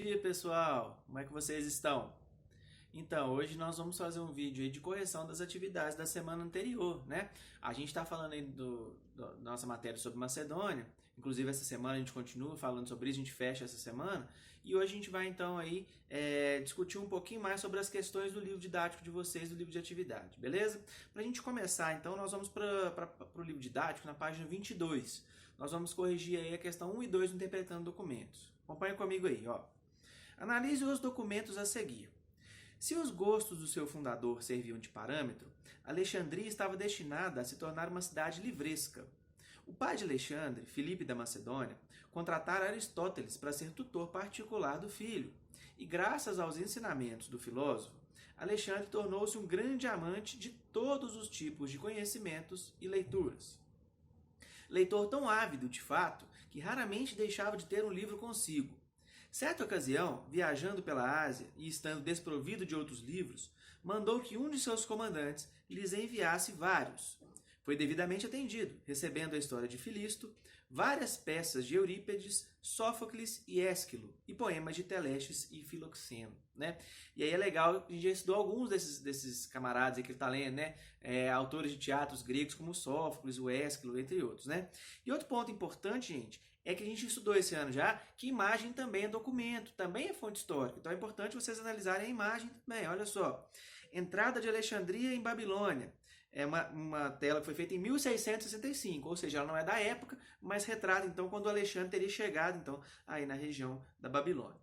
dia, pessoal! Como é que vocês estão? Então, hoje nós vamos fazer um vídeo aí de correção das atividades da semana anterior, né? A gente está falando aí da nossa matéria sobre Macedônia, inclusive essa semana a gente continua falando sobre isso, a gente fecha essa semana, e hoje a gente vai então aí discutir um pouquinho mais sobre as questões do livro didático de vocês, do livro de atividade, beleza? Para a gente começar então, nós vamos para o livro didático na página 22. Nós vamos corrigir aí a questão 1 e 2 do interpretando documentos. Acompanhe comigo aí, ó. Analise os documentos a seguir. Se os gostos do seu fundador serviam de parâmetro, Alexandria estava destinada a se tornar uma cidade livresca. O pai de Alexandre, Filipe da Macedônia, contratara Aristóteles para ser tutor particular do filho, e graças aos ensinamentos do filósofo, Alexandre tornou-se um grande amante de todos os tipos de conhecimentos e leituras. Leitor tão ávido, de fato, que raramente deixava de ter um livro consigo. Certa ocasião, viajando pela Ásia e estando desprovido de outros livros, mandou que um de seus comandantes lhes enviasse vários. Foi devidamente atendido, recebendo a história de Filisto, várias peças de Eurípides, Sófocles e Ésquilo, e poemas de Telestes e Filoxeno, né? E aí é legal, a gente já estudou alguns desses camaradas aí que ele está lendo, né? Autores de teatros gregos como Sófocles, o Ésquilo, entre outros, né? E outro ponto importante, gente, é que a gente estudou esse ano já que imagem também é documento, também é fonte histórica. Então é importante vocês analisarem a imagem também. Olha só, entrada de Alexandria em Babilônia. É uma tela que foi feita em 1665, ou seja, ela não é da época, mas retrata então quando Alexandre teria chegado então aí na região da Babilônia.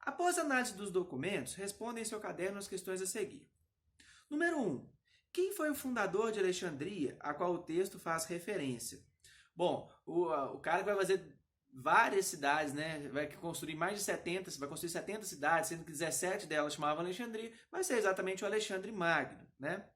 Após a análise dos documentos, responda em seu caderno as questões a seguir. Número 1. Quem foi o fundador de Alexandria, a qual o texto faz referência? Bom, o cara que vai fazer várias cidades, né? Vai construir mais de 70, vai construir 70 cidades, sendo que 17 delas chamavam Alexandria, vai ser exatamente o Alexandre Magno, né?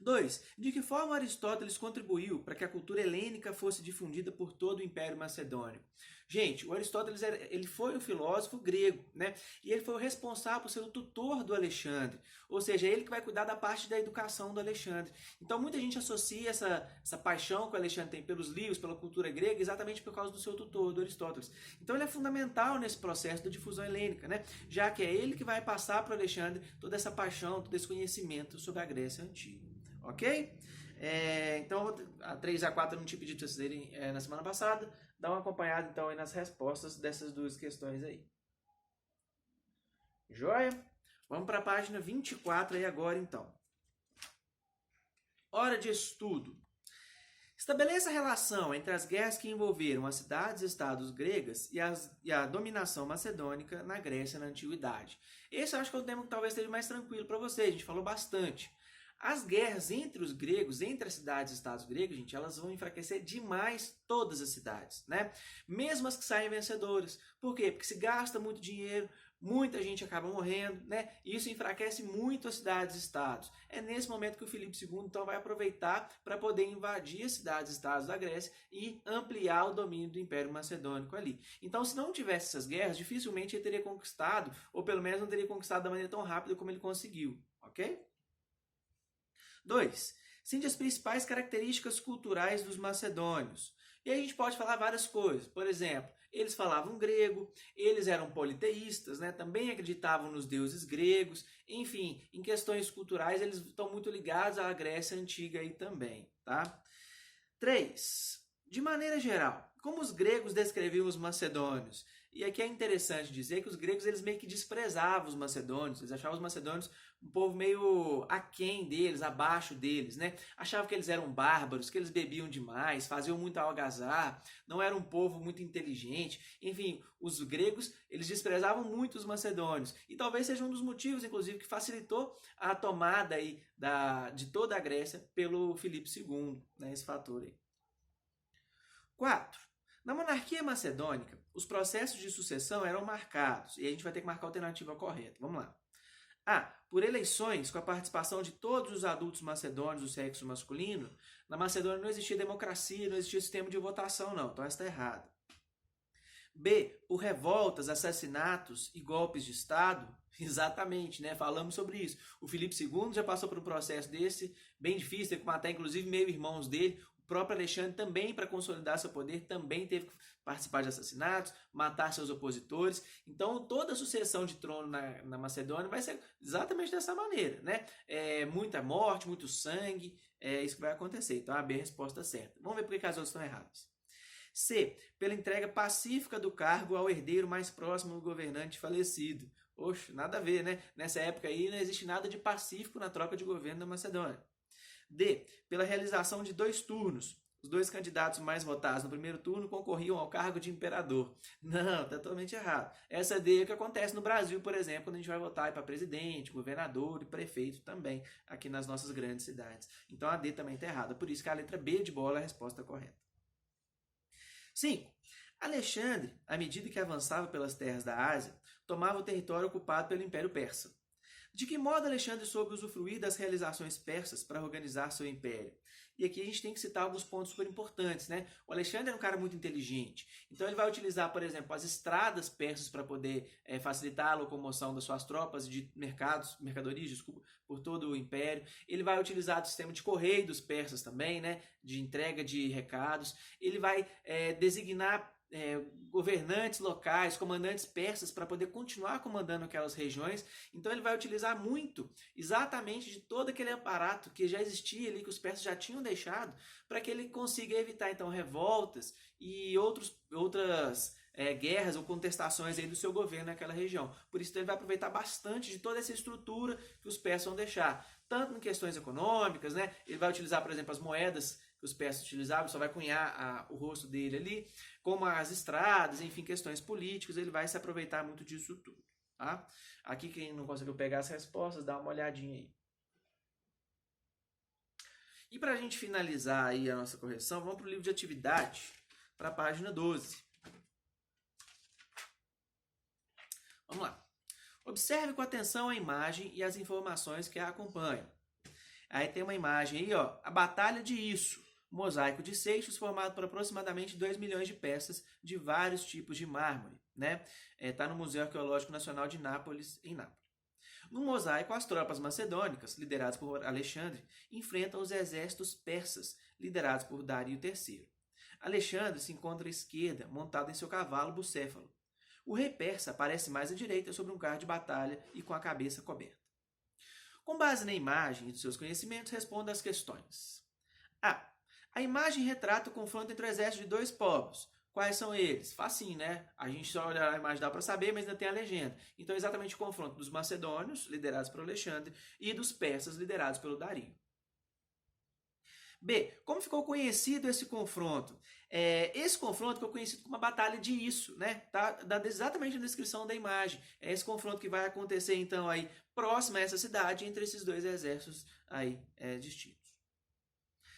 2. De que forma Aristóteles contribuiu para que a cultura helênica fosse difundida por todo o Império Macedônio? Gente, o Aristóteles ele foi um filósofo grego, né? E ele foi o responsável por ser o tutor do Alexandre. Ou seja, ele que vai cuidar da parte da educação do Alexandre. Então muita gente associa essa paixão que o Alexandre tem pelos livros, pela cultura grega, exatamente por causa do seu tutor, do Aristóteles. Então ele é fundamental nesse processo da difusão helênica, né? Já que é ele que vai passar para o Alexandre toda essa paixão, todo esse conhecimento sobre a Grécia Antiga. Ok? Então, a 3 e a 4 eu não tinha pedido para vocês irem na semana passada. Dá uma acompanhada então aí nas respostas dessas duas questões aí. Joia? Vamos para a página 24 aí agora então. Hora de estudo. Estabeleça a relação entre as guerras que envolveram as cidades e estados gregas e a dominação macedônica na Grécia na Antiguidade. Esse eu acho que é o tema que talvez esteja mais tranquilo para vocês. A gente falou bastante. As guerras entre os gregos, entre as cidades e estados gregos, gente, elas vão enfraquecer demais todas as cidades, né? Mesmo as que saem vencedoras. Por quê? Porque se gasta muito dinheiro, muita gente acaba morrendo, né? E isso enfraquece muito as cidades e estados. É nesse momento que o Filipe II então vai aproveitar para poder invadir as cidades e estados da Grécia e ampliar o domínio do Império Macedônico ali. Então, se não tivesse essas guerras, dificilmente ele teria conquistado, ou pelo menos não teria conquistado da maneira tão rápida como ele conseguiu, ok? 2. Cite as principais características culturais dos macedônios. E aí a gente pode falar várias coisas. Por exemplo, eles falavam grego, eles eram politeístas, né? Também acreditavam nos deuses gregos. Enfim, em questões culturais eles estão muito ligados à Grécia Antiga aí também, tá? 3. De maneira geral, como os gregos descreviam os macedônios? E aqui é interessante dizer que os gregos eles meio que desprezavam os macedônios, eles achavam os macedônios um povo meio aquém deles, abaixo deles, né? Achavam que eles eram bárbaros, que eles bebiam demais, faziam muita algazarra, não era um povo muito inteligente. Enfim, os gregos eles desprezavam muito os macedônios. E talvez seja um dos motivos, inclusive, que facilitou a tomada aí de toda a Grécia pelo Filipe II, né? Esse fator aí. 4. Na monarquia macedônica, os processos de sucessão eram marcados, e a gente vai ter que marcar a alternativa correta. Vamos lá. A. Por eleições com a participação de todos os adultos macedônios do sexo masculino. Na Macedônia não existia democracia, não existia sistema de votação, não. Então essa está errada. B. Por revoltas, assassinatos e golpes de Estado. Exatamente, né? Falamos sobre isso. O Filipe II já passou por um processo desse, bem difícil, teve que matar inclusive meio-irmãos dele. próprio Alexandre também, para consolidar seu poder, também teve que participar de assassinatos, matar seus opositores. Então, toda a sucessão de trono na Macedônia vai ser exatamente dessa maneira, né? Muita morte, muito sangue, é isso que vai acontecer. Então, a B é a resposta certa. Vamos ver por que as outras estão erradas. C. Pela entrega pacífica do cargo ao herdeiro mais próximo do governante falecido. Oxe, nada a ver, né? Nessa época aí não existe nada de pacífico na troca de governo da Macedônia. D. Pela realização de 2 turnos. Os 2 candidatos mais votados no primeiro turno concorriam ao cargo de imperador. Não, tá totalmente errado. Essa D é o que acontece no Brasil, por exemplo, quando a gente vai votar para presidente, governador e prefeito também, aqui nas nossas grandes cidades. Então a D também está errada. Por isso que a letra B de bola é a resposta correta. 5. Alexandre, à medida que avançava pelas terras da Ásia, tomava o território ocupado pelo Império Persa. De que modo Alexandre soube usufruir das realizações persas para organizar seu império? E aqui a gente tem que citar alguns pontos super importantes, né? O Alexandre era um cara muito inteligente, então ele vai utilizar, por exemplo, as estradas persas para poder facilitar a locomoção das suas tropas de mercadorias, desculpa, por todo o império. Ele vai utilizar o sistema de correio dos persas também, né? De entrega de recados. Ele vai designar governantes locais, comandantes persas para poder continuar comandando aquelas regiões. Então ele vai utilizar muito exatamente de todo aquele aparato que já existia ali, que os persas já tinham deixado, para que ele consiga evitar então revoltas e outras guerras ou contestações aí do seu governo naquela região. Por isso ele vai aproveitar bastante de toda essa estrutura que os persas vão deixar, tanto em questões econômicas, né? Ele vai utilizar, por exemplo, as moedas que os persas utilizavam, só vai cunhar o rosto dele ali, como as estradas, enfim, questões políticas, ele vai se aproveitar muito disso tudo. Tá? Aqui, quem não conseguiu pegar as respostas, dá uma olhadinha aí. E para a gente finalizar aí a nossa correção, vamos para o livro de atividade, para a página 12. Vamos lá. Observe com atenção a imagem e as informações que a acompanham. Aí tem uma imagem aí, ó, a Batalha de Isso. Mosaico de seixos formado por aproximadamente 2 milhões de peças de vários tipos de mármore, né? Tá no Museu Arqueológico Nacional de Nápoles, em Nápoles. No mosaico, as tropas macedônicas, lideradas por Alexandre, enfrentam os exércitos persas, liderados por Dario III. Alexandre se encontra à esquerda, montado em seu cavalo bucéfalo. O rei persa aparece mais à direita sobre um carro de batalha e com a cabeça coberta. Com base na imagem e dos seus conhecimentos, responda às questões. A. A imagem retrata o confronto entre o exército de 2 povos. Quais são eles? Facinho, né? A gente só olha a imagem dá para saber, mas ainda tem a legenda. Então, exatamente o confronto dos macedônios, liderados por Alexandre, e dos persas, liderados pelo Dario. B. Como ficou conhecido esse confronto? Esse confronto ficou conhecido como uma batalha de Isso, né? Tá dada exatamente na descrição da imagem. É esse confronto que vai acontecer, então, aí, próximo a essa cidade, entre esses 2 exércitos aí distintos.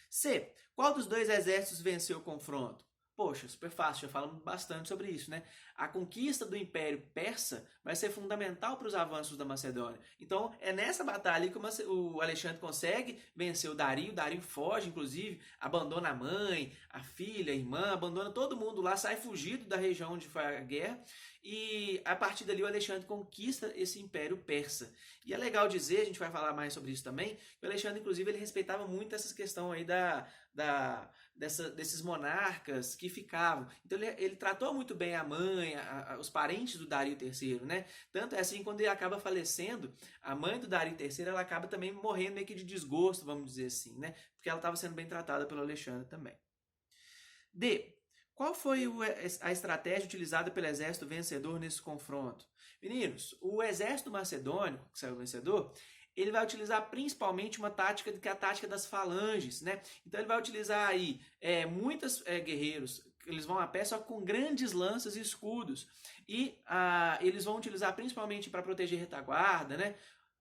C. Qual dos 2 exércitos venceu o confronto? Poxa, super fácil, já falamos bastante sobre isso, né? A conquista do Império Persa vai ser fundamental para os avanços da Macedônia. Então, é nessa batalha que o Alexandre consegue vencer o Dario foge, inclusive, abandona a mãe, a filha, a irmã, abandona todo mundo lá, sai fugido da região onde foi a guerra, e a partir dali o Alexandre conquista esse Império Persa. E é legal dizer, a gente vai falar mais sobre isso também, que o Alexandre, inclusive, ele respeitava muito essa questão aí desses monarcas que ficavam. Então ele tratou muito bem a mãe, os parentes do Dario III, né? Tanto é assim, quando ele acaba falecendo, a mãe do Dario III, ela acaba também morrendo meio que de desgosto, vamos dizer assim, né? Porque ela estava sendo bem tratada pelo Alexandre também. D. Qual foi a estratégia utilizada pelo exército vencedor nesse confronto? Meninos, o exército macedônico, que saiu vencedor, ele vai utilizar principalmente uma tática que é a tática das falanges, né? Então ele vai utilizar aí muitos guerreiros, eles vão a pé só com grandes lanças e escudos. E eles vão utilizar principalmente para proteger retaguarda, né?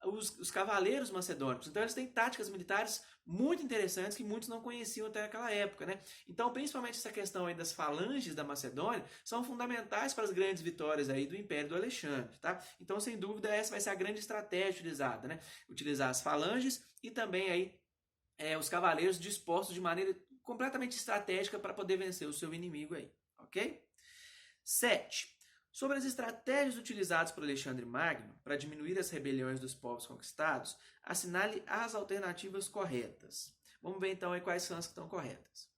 Os cavaleiros macedônicos. Então eles têm táticas militares muito interessantes que muitos não conheciam até aquela época, né? Então, principalmente essa questão aí das falanges da Macedônia são fundamentais para as grandes vitórias aí do Império do Alexandre, tá? Então, sem dúvida, essa vai ser a grande estratégia utilizada, né? Utilizar as falanges e também aí os cavaleiros dispostos de maneira completamente estratégica para poder vencer o seu inimigo aí, ok? 7. Sobre as estratégias utilizadas por Alexandre Magno para diminuir as rebeliões dos povos conquistados, assinale as alternativas corretas. Vamos ver então aí quais são as que estão corretas.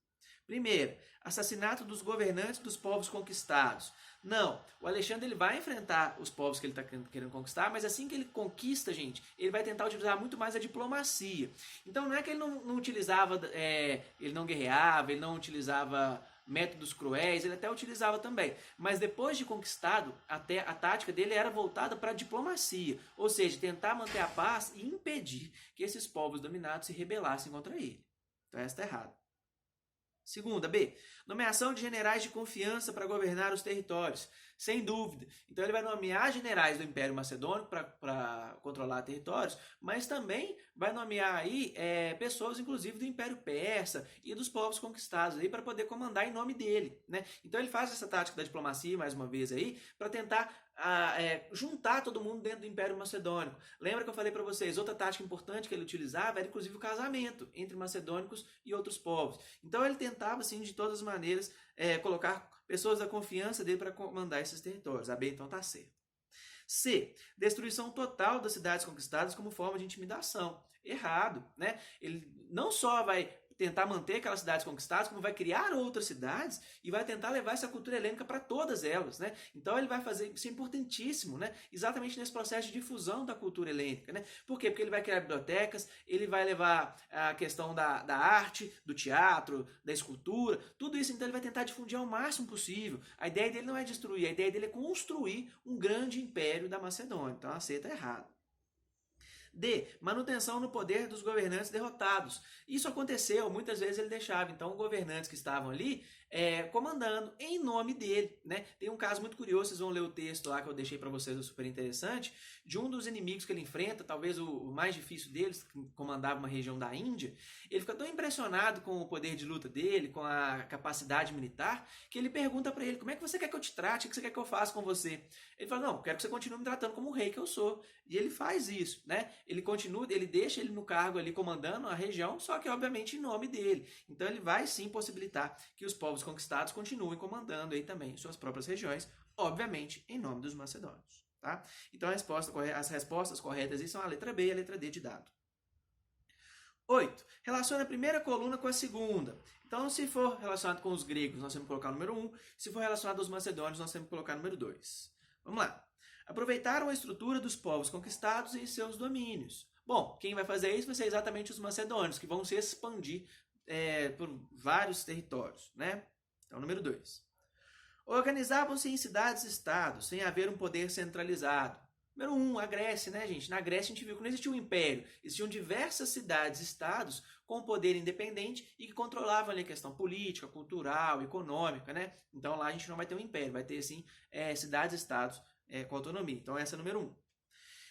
Primeiro, assassinato dos governantes dos povos conquistados. Não, o Alexandre ele vai enfrentar os povos que ele está querendo conquistar, mas assim que ele conquista, gente, ele vai tentar utilizar muito mais a diplomacia. Então não é que ele não utilizava, ele não guerreava, ele não utilizava métodos cruéis, ele até utilizava também. Mas depois de conquistado, até a tática dele era voltada para a diplomacia, ou seja, tentar manter a paz e impedir que esses povos dominados se rebelassem contra ele. Então essa está errada. Segunda, B. Nomeação de generais de confiança para governar os territórios. Sem dúvida. Então ele vai nomear generais do Império Macedônico para controlar territórios, mas também vai nomear aí pessoas, inclusive, do Império Persa e dos povos conquistados aí para poder comandar em nome dele, né? Então ele faz essa tática da diplomacia, mais uma vez aí, para tentar juntar todo mundo dentro do Império Macedônico. Lembra que eu falei para vocês, outra tática importante que ele utilizava era inclusive o casamento entre macedônicos e outros povos. Então ele tentava, assim, de todas as maneiras, colocar pessoas da confiança dele para comandar esses territórios. A B então está certo. C. Destruição total das cidades conquistadas como forma de intimidação. Errado, né? Ele não só vai tentar manter aquelas cidades conquistadas, como vai criar outras cidades e vai tentar levar essa cultura helênica para todas elas, né? Então ele vai fazer isso, é importantíssimo, né? Exatamente nesse processo de difusão da cultura helênica, né? Por quê? Porque ele vai criar bibliotecas, ele vai levar a questão da arte, do teatro, da escultura, tudo isso, então ele vai tentar difundir ao máximo possível. A ideia dele não é destruir, a ideia dele é construir um grande império da Macedônia. Então a C está errada. D. Manutenção no poder dos governantes derrotados. Isso aconteceu, muitas vezes ele deixava, então, governantes que estavam ali comandando em nome dele, né? Tem um caso muito curioso, vocês vão ler o texto lá que eu deixei para vocês, é super interessante, de um dos inimigos que ele enfrenta, talvez o mais difícil deles, que comandava uma região da Índia. Ele fica tão impressionado com o poder de luta dele, com a capacidade militar, que ele pergunta para ele, como é que você quer que eu te trate, o que você quer que eu faça com você? Ele fala, não, quero que você continue me tratando como o rei que eu sou. E ele faz isso, né? Ele continua, ele deixa ele no cargo ali comandando a região, só que obviamente em nome dele. Então ele vai sim possibilitar que os povos conquistados continuem comandando aí também suas próprias regiões, obviamente em nome dos macedônios, tá? Então as respostas corretas aí são a letra B e a letra D de dado. 8. Relaciona a primeira coluna com a segunda. Então, se for relacionado com os gregos, nós temos que colocar o número 1. Se for relacionado aos macedônios, nós temos que colocar o número 2. Vamos lá. Aproveitaram a estrutura dos povos conquistados em seus domínios. Bom, quem vai fazer isso vai ser exatamente os macedônios, que vão se expandir por vários territórios, né? Então, número 2. Organizavam-se em cidades-estados, sem haver um poder centralizado. Número 1, a Grécia, né, gente? Na Grécia a gente viu que não existia um império, existiam diversas cidades-estados com poder independente e que controlavam ali a questão política, cultural, econômica, né? Então lá a gente não vai ter um império, vai ter, sim, cidades-estados com autonomia. Então essa é a número 1.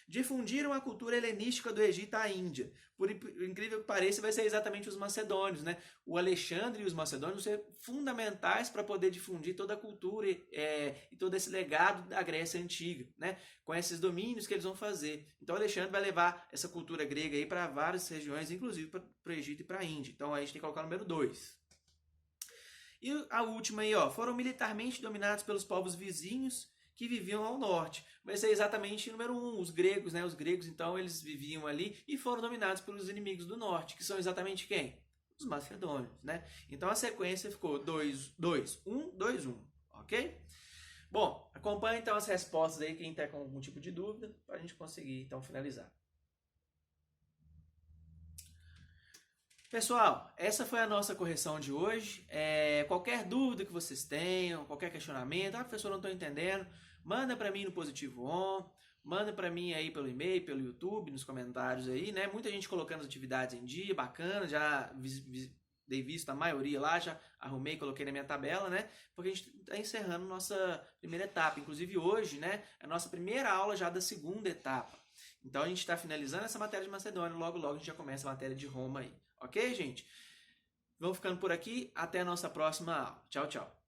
Difundiram a cultura helenística do Egito à Índia. Por incrível que pareça, vai ser exatamente os macedônios, né? O Alexandre e os macedônios vão ser fundamentais para poder difundir toda a cultura e todo esse legado da Grécia Antiga, né? Com esses domínios que eles vão fazer. Então, o Alexandre vai levar essa cultura grega aí para várias regiões, inclusive para o Egito e para a Índia. Então, aí a gente tem que colocar o número 2. E a última aí, ó, foram militarmente dominados pelos povos vizinhos que viviam ao norte. Vai ser exatamente o número 1, os gregos, né? Os gregos, então, eles viviam ali e foram dominados pelos inimigos do norte, que são exatamente quem? Os macedônios, né? Então, a sequência ficou 2, 2, 1, 2, 1, ok? Bom, acompanhe, então, as respostas aí, quem está com algum tipo de dúvida, para a gente conseguir, então, finalizar. Pessoal, essa foi a nossa correção de hoje. Qualquer dúvida que vocês tenham, qualquer questionamento, professor, não estou entendendo, manda para mim no Positivo On, manda para mim aí pelo e-mail, pelo YouTube, nos comentários aí, né? Muita gente colocando as atividades em dia, bacana, já dei vista a maioria lá, já arrumei, coloquei na minha tabela, né? Porque a gente está encerrando nossa primeira etapa. Inclusive hoje, né, é a nossa primeira aula já da segunda etapa. Então a gente está finalizando essa matéria de Macedônia, logo logo a gente já começa a matéria de Roma aí. Ok, gente? Vamos ficando por aqui. Até a nossa próxima aula. Tchau, tchau.